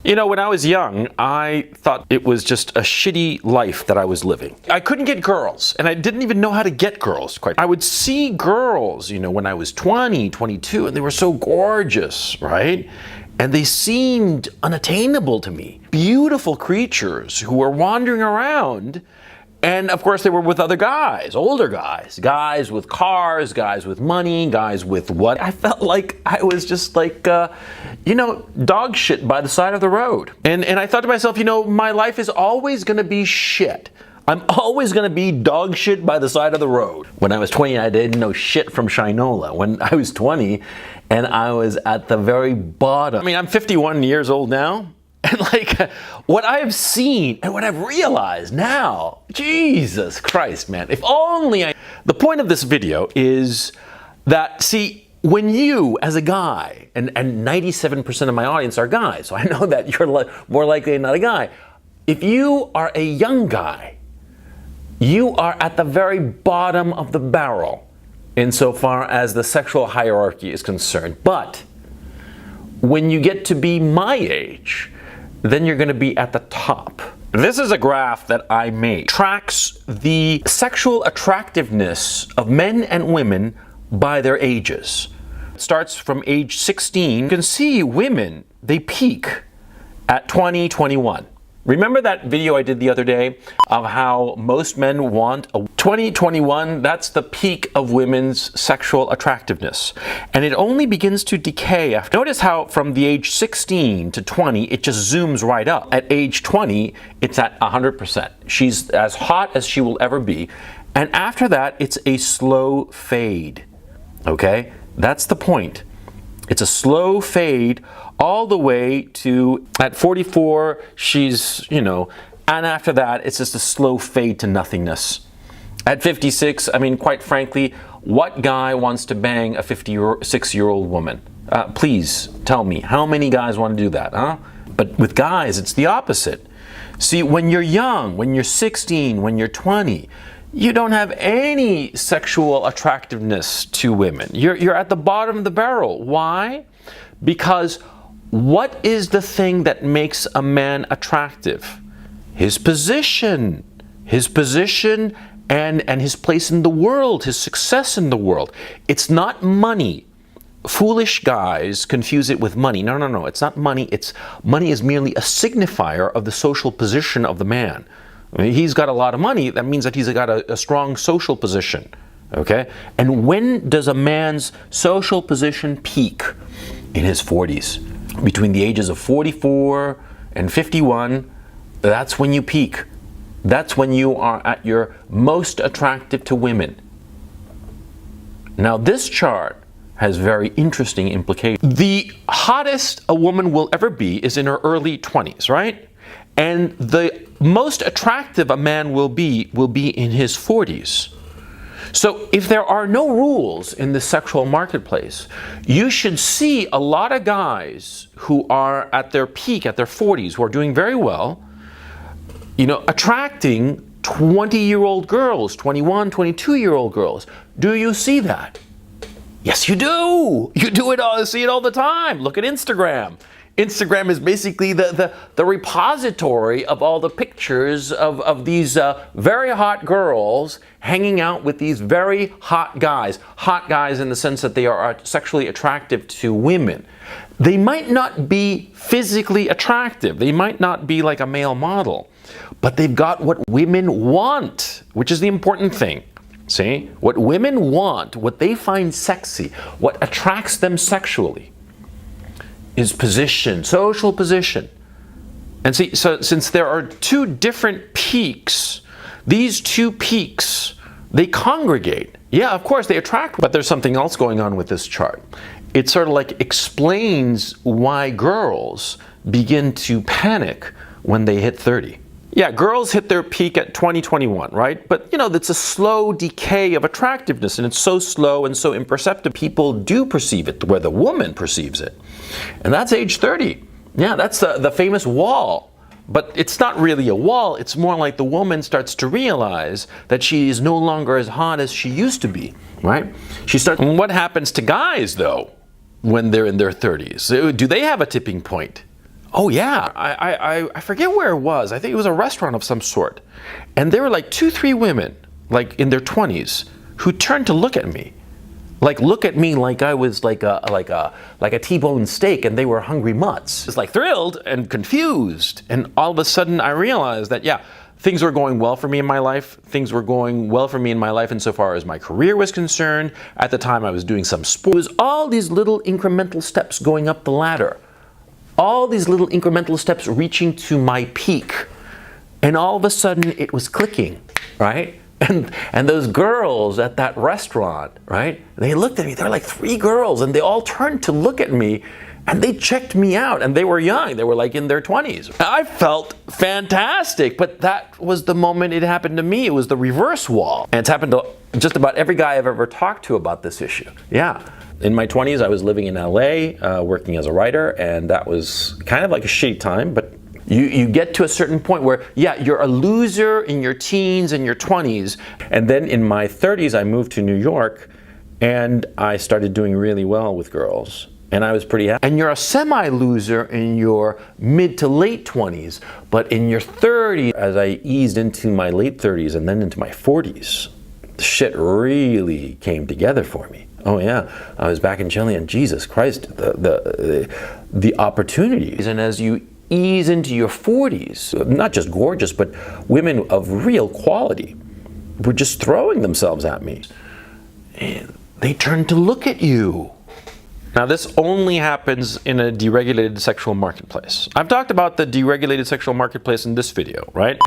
You know, when I was young, I thought it was just a shitty life that I was living. I couldn't get girls, and I didn't even know how to get girls, quite. I would see girls, you know, when I was 20, 22, and they were so gorgeous, right? And they seemed unattainable to me. Beautiful creatures who were wandering around. And of course, they were with other guys, older guys, guys with cars, guys with money, guys with what? I felt like I was just like, you know, dog shit by the side of the road. And I thought to myself, you know, my life is always going to be shit. I'm always going to be dog shit by the side of the road. When I was 20, I didn't know shit from Shinola. When I was 20, and I was at the very bottom. I mean, I'm 51 years old now. And like, what I've seen and what I've realized now, Jesus Christ, man, if only I... The point of this video is that, see, when you, as a guy, and 97% of my audience are guys, so I know that you're more likely not a guy. If you are a young guy, you are at the very bottom of the barrel insofar as the sexual hierarchy is concerned. But when you get to be my age, then you're going to be at the top. This is a graph that I made. Tracks the sexual attractiveness of men and women by their ages. It starts from age 16. You can see women, they peak at 20, 21. Remember that video I did the other day of how most men want a 20, 21, that's the peak of women's sexual attractiveness. And it only begins to decay after. Notice how from the age 16 to 20, it just zooms right up. At age 20, it's at 100%. She's as hot as she will ever be. And after that, it's a slow fade. Okay? That's the point. It's a slow fade all the way to, at 44, she's, you know, and after that, it's just a slow fade to nothingness. At 56, I mean, quite frankly, what guy wants to bang a 56-year-old woman? Please tell me, how many guys want to do that, huh? But with guys, it's the opposite. See, when you're young, when you're 16, when you're 20, you don't have any sexual attractiveness to women. You're at the bottom of the barrel. Why? Because what is the thing that makes a man attractive? His position. His position and his place in the world, his success in the world. It's not money. Foolish guys confuse it with money. No, no, no, it's not money. Money is merely a signifier of the social position of the man. I mean, he's got a lot of money, that means that he's got a strong social position, okay? And when does a man's social position peak? In his 40s. Between the ages of 44 and 51, that's when you peak. That's when you are at your most attractive to women. Now, this chart has very interesting implications. The hottest a woman will ever be is in her early 20s, right? And the most attractive a man will be in his 40s. So if there are no rules in the sexual marketplace, you should see a lot of guys who are at their peak, at their 40s, who are doing very well, you know, attracting 20-year-old girls, 21, 22-year-old girls. Do you see that? Yes, you do. You do it all, see it all the time. Look at Instagram. Instagram is basically the repository of all the pictures of these very hot girls hanging out with these very hot guys. Hot guys in the sense that they are sexually attractive to women. They might not be physically attractive. They might not be like a male model. But they've got what women want, which is the important thing. See? What women want, what they find sexy, what attracts them sexually, is position, social position. And see, so since there are two different peaks, these two peaks, they congregate. Yeah, of course, they attract, but there's something else going on with this chart. It sort of like explains why girls begin to panic when they hit 30. Yeah, girls hit their peak at 2021, right? But, you know, that's a slow decay of attractiveness, and it's so slow and so imperceptible. People do perceive it, where the woman perceives it. And that's age 30. Yeah, that's the famous wall. But it's not really a wall. It's more like the woman starts to realize that she is no longer as hot as she used to be, right? And what happens to guys, though, when they're in their 30s? Do they have a tipping point? Oh yeah, I forget where it was. I think it was a restaurant of some sort. And there were like 2-3 women, like in their 20s, who turned to look at me. Like look at me like I was like a T-bone steak and they were hungry mutts. It's like thrilled and confused. And all of a sudden I realized that, yeah, things were going well for me in my life. Things were going well for me in my life insofar as my career was concerned. At the time I was doing some sports. It was all these little incremental steps going up the ladder. All these little incremental steps reaching to my peak. And all of a sudden it was clicking, right? And those girls at that restaurant, right? They looked at me, there were like 3 girls and they all turned to look at me and they checked me out and they were young, they were like in their 20s. I felt fantastic, but that was the moment it happened to me. It was the reverse wall. And it's happened to just about every guy I've ever talked to about this issue. Yeah. In my 20s, I was living in LA, working as a writer, and that was kind of like a shitty time, but you get to a certain point where, yeah, you're a loser in your teens and your 20s. And then in my 30s, I moved to New York, and I started doing really well with girls. And I was pretty happy. And you're a semi-loser in your mid to late 20s, but in your 30s, as I eased into my late 30s and then into my 40s, the shit really came together for me. Oh yeah, I was back in Chile, and Jesus Christ, the opportunities. And as you ease into your 40s, not just gorgeous, but women of real quality were just throwing themselves at me. And they turned to look at you. Now this only happens in a deregulated sexual marketplace. I've talked about the deregulated sexual marketplace in this video, right?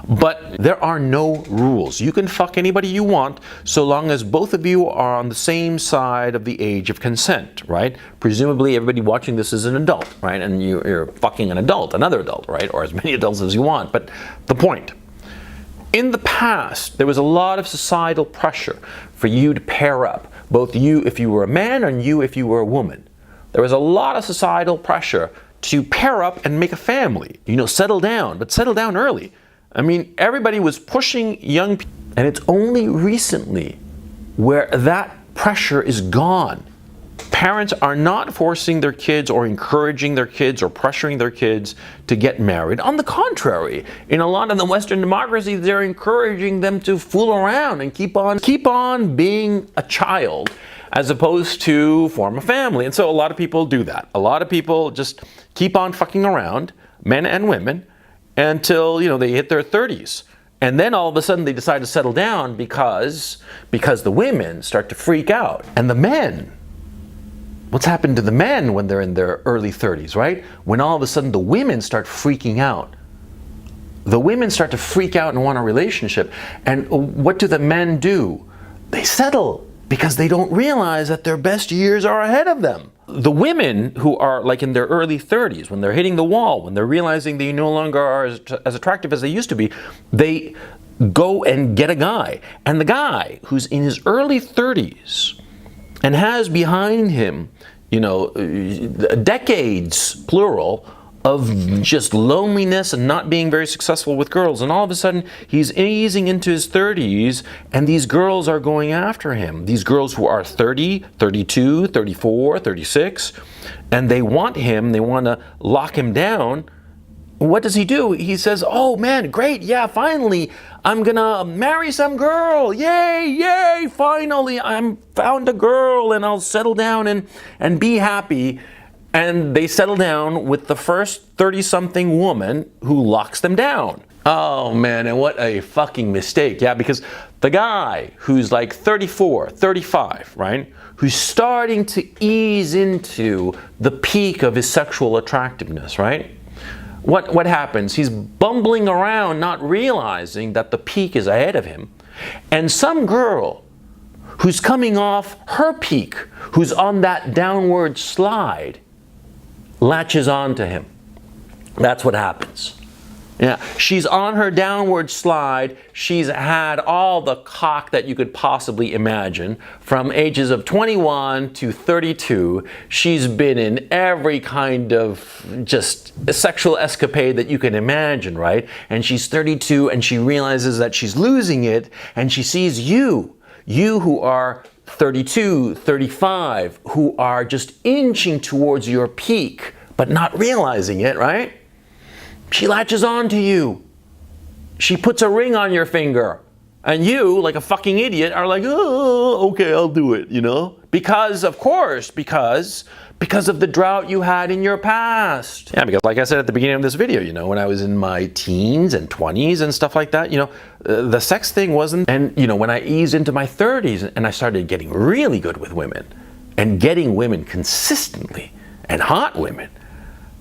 But there are no rules. You can fuck anybody you want so long as both of you are on the same side of the age of consent, right? Presumably everybody watching this is an adult, right? And you're fucking an adult, another adult, right? Or as many adults as you want. But the point, in the past, there was a lot of societal pressure for you to pair up. Both you if you were a man and you if you were a woman. There was a lot of societal pressure to pair up and make a family. You know, settle down, but settle down early. I mean, everybody was pushing young people. And it's only recently where that pressure is gone. Parents are not forcing their kids or encouraging their kids or pressuring their kids to get married. On the contrary, in a lot of the Western democracies, they're encouraging them to fool around and keep on being a child as opposed to form a family. And so a lot of people do that. A lot of people just keep on fucking around, men and women, until, you know, they hit their 30s. And then all of a sudden they decide to settle down because the women start to freak out. And the men, what's happened to the men when they're in their early 30s, right? When all of a sudden the women start freaking out. The women start to freak out and want a relationship. And what do the men do? They settle because they don't realize that their best years are ahead of them. The women who are like in their early 30s, when they're hitting the wall, when they're realizing they no longer are as attractive as they used to be, they go and get a guy. And the guy who's in his early 30s and has behind him, you know, decades, plural, of just loneliness and not being very successful with girls. And all of a sudden, he's easing into his 30s, and these girls are going after him. These girls who are 30, 32, 34, 36, and they want him, they want to lock him down. What does he do? He says, oh man, great, yeah, finally, I'm gonna marry some girl. Yay, yay, finally, I'm found a girl and I'll settle down and be happy. And they settle down with the first 30-something woman who locks them down. Oh man, and what a fucking mistake. Yeah, because the guy who's like 34, 35, right? Who's starting to ease into the peak of his sexual attractiveness, right? What happens? He's bumbling around, not realizing that the peak is ahead of him. And some girl who's coming off her peak, who's on that downward slide, latches on to him. That's what happens. Yeah, she's on her downward slide. She's had all the cock that you could possibly imagine. From ages of 21 to 32, she's been in every kind of just sexual escapade that you can imagine, right? And she's 32 and she realizes that she's losing it, and she sees you who are 32, 35, who are just inching towards your peak, but not realizing it, right? She latches on to you. She puts a ring on your finger. And you, like a fucking idiot, are like, oh, okay, I'll do it, you know? Because, of course, because of the drought you had in your past. Yeah, because like I said at the beginning of this video, you know, when I was in my teens and 20s and stuff like that, you know, the sex thing wasn't, and, you know, when I eased into my 30s and I started getting really good with women and getting women consistently and hot women,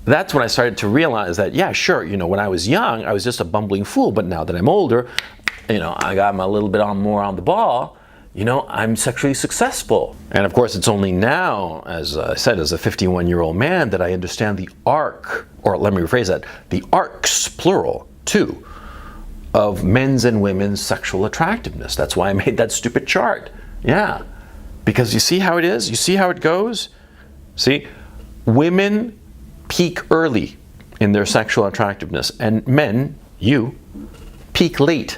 that's when I started to realize that, yeah, sure, you know, when I was young, I was just a bumbling fool, but now that I'm older, you know, I got a little bit more on the ball, you know, I'm sexually successful. And of course, it's only now, as I said, as a 51-year-old man, that I understand the arc, or let me rephrase that, the arcs, plural, too, of men's and women's sexual attractiveness. That's why I made that stupid chart. Yeah. Because you see how it is? You see how it goes? See, women peak early in their sexual attractiveness, and men, you, peak late.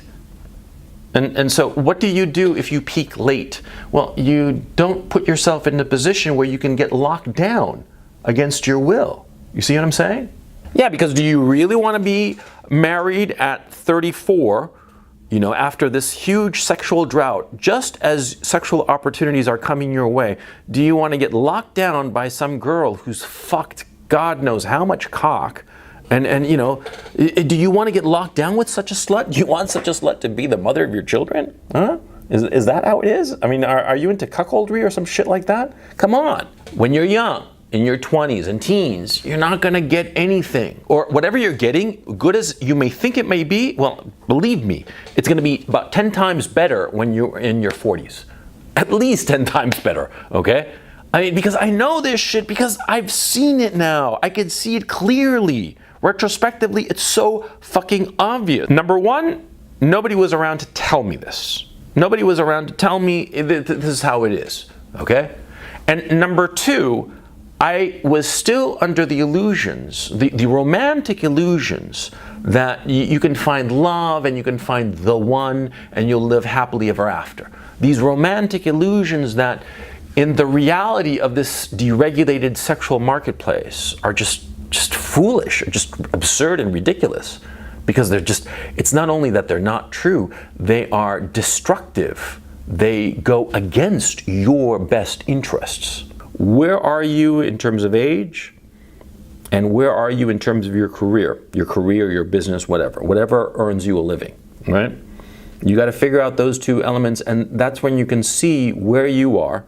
And so what do you do if you peak late? Well, you don't put yourself in a position where you can get locked down against your will. You see what I'm saying? Yeah, because do you really want to be married at 34, you know, after this huge sexual drought, just as sexual opportunities are coming your way? Do you want to get locked down by some girl who's fucked God knows how much cock? And you know, do you want to get locked down with such a slut? Do you want such a slut to be the mother of your children? Huh? Is that how it is? I mean, are you into cuckoldry or some shit like that? Come on. When you're young, in your 20s and teens, you're not going to get anything. Or whatever you're getting, good as you may think it may be, well, believe me, it's going to be about 10 times better when you're in your 40s. At least 10 times better, okay? I mean, because I know this shit, because I've seen it now. I can see it clearly. Retrospectively, it's so fucking obvious. Number one, nobody was around to tell me this. Nobody was around to tell me this is how it is, okay? And number two, I was still under the illusions, the romantic illusions that you can find love and you can find the one and you'll live happily ever after. These romantic illusions that in the reality of this deregulated sexual marketplace are just foolish, or just absurd and ridiculous, because it's not only that they're not true, they are destructive. They go against your best interests. Where are you in terms of age? And where are you in terms of your career, your business, whatever earns you a living, right? You got to figure out those two elements, and that's when you can see where you are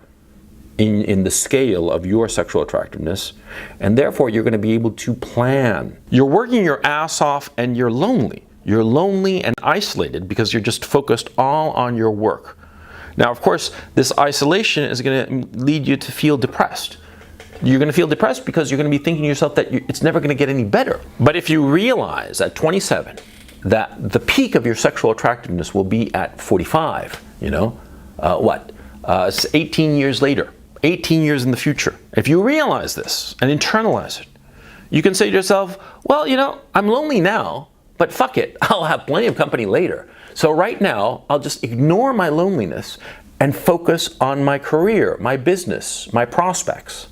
in the scale of your sexual attractiveness, and therefore you're going to be able to plan. You're working your ass off and you're lonely. You're lonely and isolated because you're just focused all on your work. Now, of course, this isolation is going to lead you to feel depressed. You're going to feel depressed because you're going to be thinking to yourself that it's never going to get any better. But if you realize at 27 that the peak of your sexual attractiveness will be at 45, you know, 18 years later, 18 years in the future. If you realize this and internalize it, you can say to yourself, well, you know, I'm lonely now, but fuck it, I'll have plenty of company later. So right now, I'll just ignore my loneliness and focus on my career, my business, my prospects,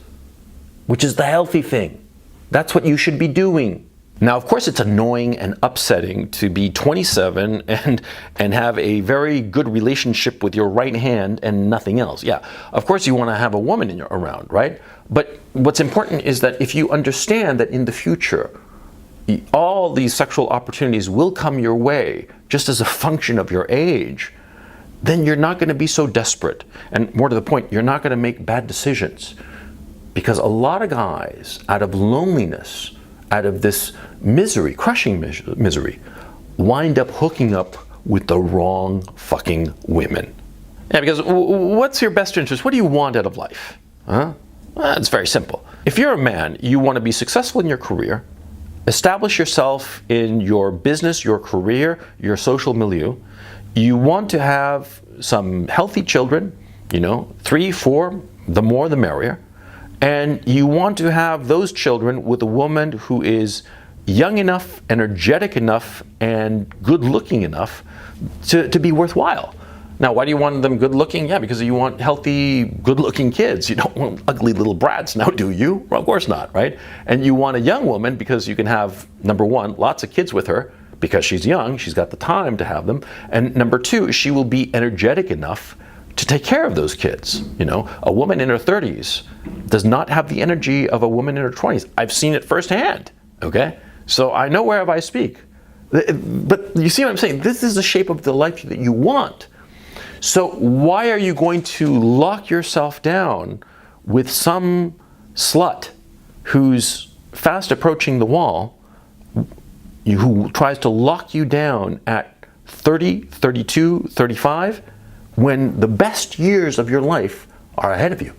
which is the healthy thing. That's what you should be doing. Now, of course, it's annoying and upsetting to be 27 and have a very good relationship with your right hand and nothing else. Yeah, of course you want to have a woman around, right? But what's important is that if you understand that in the future, all these sexual opportunities will come your way just as a function of your age, then you're not going to be so desperate. And more to the point, you're not going to make bad decisions. Because a lot of guys, out of loneliness, out of this misery, crushing misery, wind up hooking up with the wrong fucking women. Yeah, because what's your best interest? What do you want out of life? Huh? Well, it's very simple. If you're a man, you want to be successful in your career, establish yourself in your business, your career, your social milieu. You want to have some healthy children, 3, 4, the more the merrier. And you want to have those children with a woman who is young enough, energetic enough, and good looking enough to be worthwhile. Now, why do you want them good looking? Yeah, because you want healthy, good looking kids. You don't want ugly little brats now, do you? Well, of course not, right? And you want a young woman because you can have, number one, lots of kids with her because she's young, she's got the time to have them. And number two, she will be energetic enough to take care of those kids. You know, a woman in her 30s does not have the energy of a woman in her 20s. I've seen it firsthand, okay? So I know whereof I speak. But you see what I'm saying? This is the shape of the life that you want. So why are you going to lock yourself down with some slut who's fast approaching the wall, who tries to lock you down at 30, 32, 35, when the best years of your life are ahead of you?